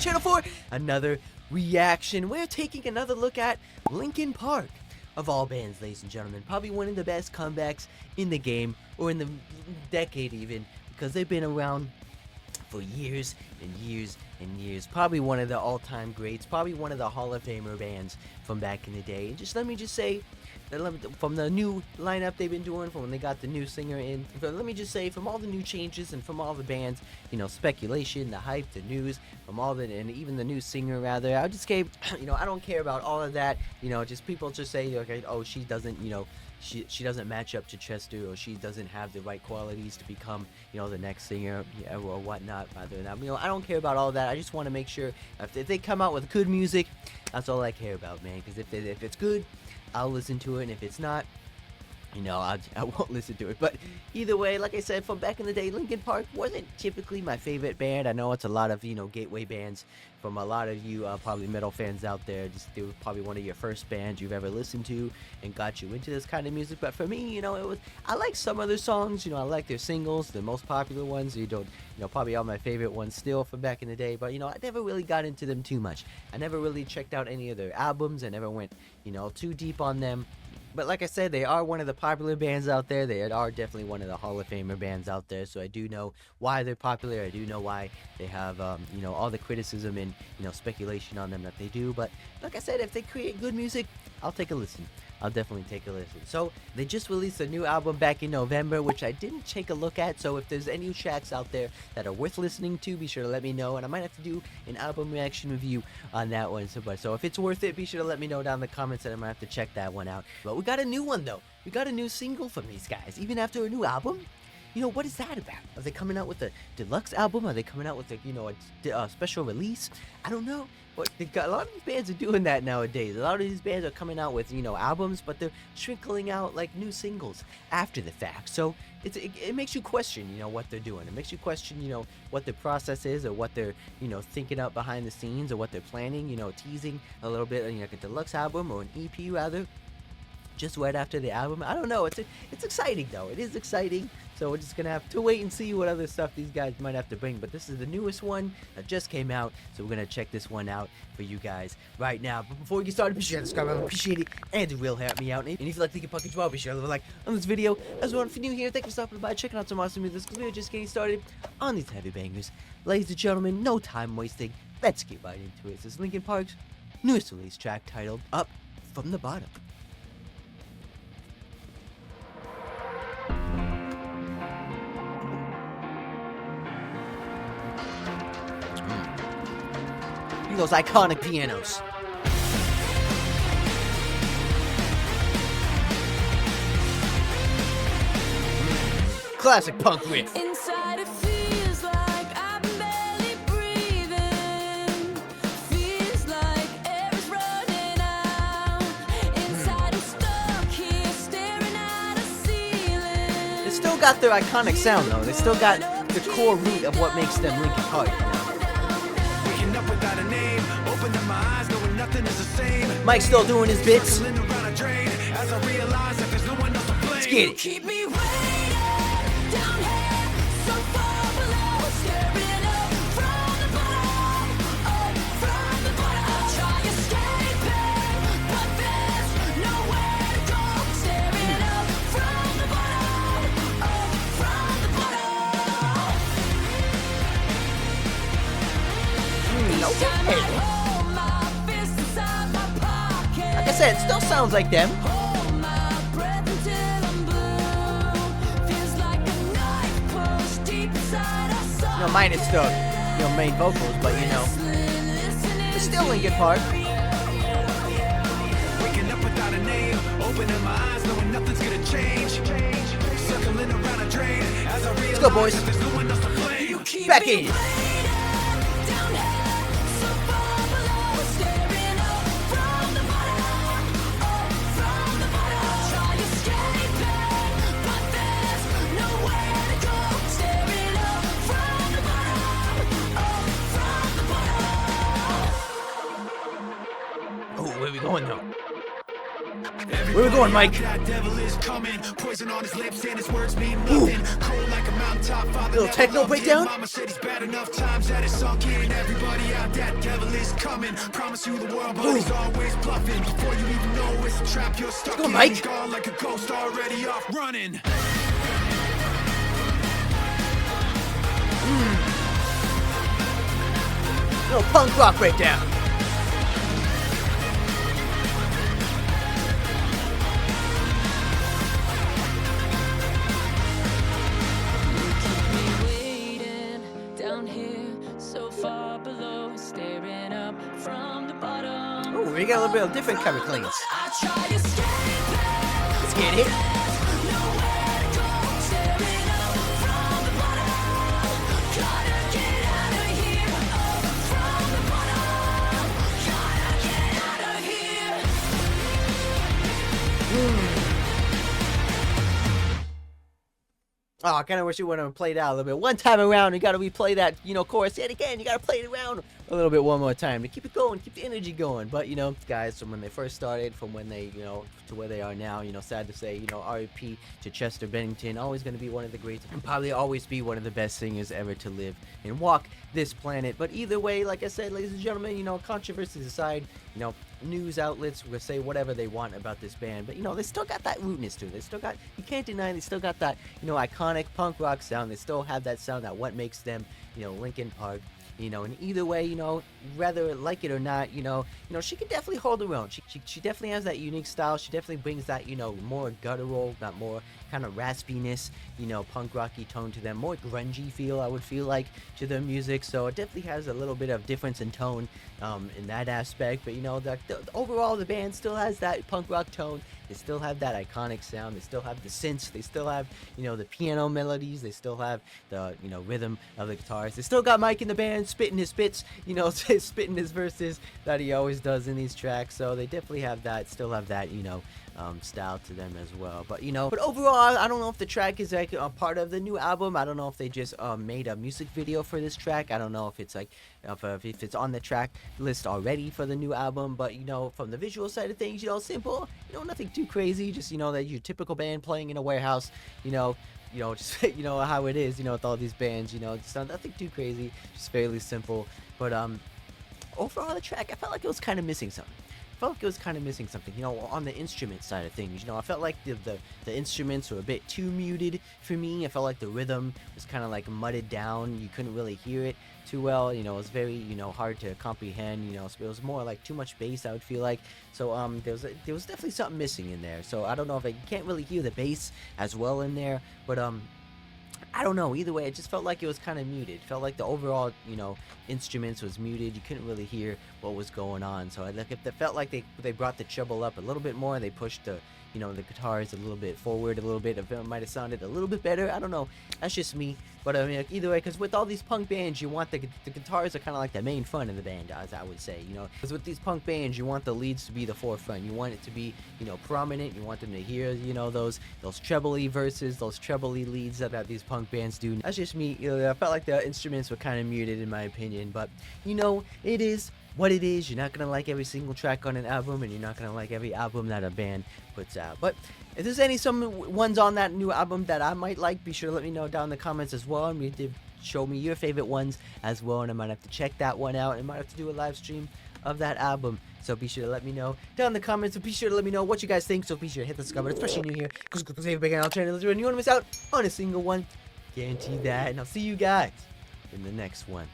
channel for another reaction. We're taking another look at Linkin Park. Of all bands, ladies and gentlemen, probably one of the best comebacks in the game, or in the decade even, because they've been around for years and years and years. Probably one of the all-time greats, probably one of the Hall of Famer bands from back in the day. And just let me just say, from the new lineup they've been doing, from when they got the new singer in, let me just say, from all the new changes and from all the bands, you know, speculation, the hype, the news, from all the, and even the new singer rather, I just gave, you know, I don't care about all of that, you know, just people just say, okay, oh, she doesn't, you know, she doesn't match up to Chester, or she doesn't have the right qualities to become, you know, the next singer, or whatnot. Rather than that, you know, I don't care about all that. I just want to make sure if they come out with good music, that's all I care about, man. Because if it's good, I'll listen to it, and if it's not, you know, I won't listen to it. But either way, like I said, from back in the day, Linkin Park wasn't typically my favorite band. I know it's a lot of, you know, gateway bands from a lot of you probably metal fans out there. Just they were probably one of your first bands you've ever listened to and got you into this kind of music. But for me, you know, I like some of their songs. You know, I like their singles, the most popular ones. You know, probably all my favorite ones still from back in the day. But you know, I never really got into them too much. I never really checked out any of their albums. I never went, you know, too deep on them. But like I said, they are one of the popular bands out there. They are definitely one of the Hall of Famer bands out there. So I do know why they're popular. I do know why they have, you know, all the criticism and, you know, speculation on them that they do. But like I said, if they create good music, I'll take a listen. I'll definitely take a listen. So they just released a new album back in November, which I didn't take a look at. So if there's any tracks out there that are worth listening to, be sure to let me know. And I might have to do an album reaction review on that one. So if it's worth it, be sure to let me know down in the comments, and I might have to check that one out. But we got a new one, though. We got a new single from these guys, even after a new album. You know, what is that about? Are they coming out with a deluxe album? Are they coming out with a, you know, a special release? I don't know. But a lot of these bands are doing that nowadays. A lot of these bands are coming out with, you know, albums, but they're trickling out like new singles after the fact. So it makes you question, you know, what they're doing. It makes you question, you know, what their process is, or what they're, you know, thinking up behind the scenes, or what they're planning, you know, teasing a little bit, you know, like a deluxe album or an EP rather, just right after the album. I don't know. It's exciting though. It is exciting. So we're just gonna have to wait and see what other stuff these guys might have to bring. But this is the newest one that just came out, so we're gonna check this one out for you guys right now. But before we get started, be sure to subscribe. I appreciate it, and it will help me out. And if you like Linkin Park as well, be sure to leave a like on this video as well. If you're new here, thank you for stopping by, checking out some awesome music, because we're just getting started on these heavy bangers. Ladies and gentlemen, no time wasting. Let's get right into it. This is Linkin Park's newest release track titled "Up from the Bottom." Those iconic pianos. Classic punk riff. Inside it feels like I'm barely breathing. Feels like air is running out. Inside I'm stuck here staring at a ceiling. They still got their iconic sound though. They still got the core root of what makes them Linkin Park. Up without a name, opened up my eyes, knowing nothing is the same. Mike's still doing his bits. Circling around a drain, as I realize that there's no one else to blame. Let's get it. Keep me waiting down here, so far below, staring up from the bottom, up from the bottom. I try escaping, but there's nowhere to go. Staring up from the bottom, up from the bottom. Okay. Like I said, it still sounds like them. You know, minus the, you know, main vocals, but you know, it's still Linkin Park. Waking up without a name, opening my eyes, knowing nothing's gonna change. Circling around a drain, as I realize Let's go, boys. that there's no one else to blame. Back in. Every Where we going, Mike? That devil is coming. Poison on his lips and his words mean nothing. Cold like a mountaintop. Father Little never techno loved him. breakdown? Mama said he's bad enough times that it's sunk in. Everybody out, that devil is coming. Promise you the world, but he's always bluffing. Before you even know it's a trap, you're stuck Go, in. Mike. He's gone like a ghost, already off running. Little punk rock breakdown. Me waiting down here, so far below, staring up from the bottom. Oh, we got a little bit of different cover cleans. I try to escape it, Let's get it. nowhere to go, staring up from the bottom. Gotta get out of here, up from the bottom. Gotta get out of here. Oh, I kind of wish you would have played out a little bit. One time around, you got to replay that, chorus yet again. You got to play it around a little bit one more time to keep it going, keep the energy going. But, guys, from when they first started, from when they, to where they are now, sad to say, RIP to Chester Bennington, always going to be one of the greats and probably always be one of the best singers ever to live and walk this planet. But either way, like I said, ladies and gentlemen, controversies aside, news outlets will say whatever they want about this band, but they still got that rootness to it. They still got, you can't deny, they still got that iconic punk rock sound. They still have that sound, that what makes them Linkin Park. And either way, whether like it or not, she can definitely hold her own. She definitely has that unique style. She definitely brings that, more guttural, that more kind of raspiness, punk rocky tone to them, more grungy feel, I would feel like, to their music. So it definitely has a little bit of difference in tone in that aspect. But, overall, the band still has that punk rock tone. They still have that iconic sound. They still have the synths. They still have, the piano melodies. They still have the, rhythm of the guitars. They still got Mike in the band spitting his spits, spitting his verses that he always does in these tracks. So they definitely have that, still have that, style to them as well. But but overall, I don't know if the track is like a part of the new album. I don't know if they just made a music video for this track. I don't know if it's like if it's on the track list already for the new album. But from the visual side of things, simple, nothing too crazy. Just that your typical band playing in a warehouse. Just how it is. With all these bands. Just nothing too crazy. Just fairly simple. But overall, the track, I felt like it was kind of missing something. On the instrument side of things. I felt like the instruments were a bit too muted for me. I felt like the rhythm was kind of like mudded down. You couldn't really hear it too well. It was very, hard to comprehend. It was more like too much bass, I would feel like. So there was definitely something missing in there. So I don't know if you can't really hear the bass as well in there, but I don't know. Either way, it just felt like it was kind of muted. It felt like the overall, instruments was muted. You couldn't really hear what was going on. So it felt like they brought the treble up a little bit more. They pushed the guitars a little bit forward a little bit. It might have sounded a little bit better. I don't know. That's just me. But I mean, either way, because with all these punk bands, you want the guitars are kind of like the main front of the band, as I would say, Because with these punk bands, you want the leads to be the forefront. You want it to be, prominent. You want them to hear, those trebly verses, those trebly leads that these punk bands do. That's just me. I felt like the instruments were kind of muted in my opinion. But, it is what it is. You're not going to like every single track on an album, and you're not going to like every album that a band puts out. But if there's some ones on that new album that I might like, be sure to let me know down in the comments as well. And show me your favorite ones as well, and I might have to check that one out, and might have to do a live stream of that album. So be sure to let me know down in the comments. So be sure to let me know what you guys think. So be sure to hit the subscribe button, especially new here, because save a big channel, and you want to miss out on a single one. Guarantee that. And I'll see you guys in the next one.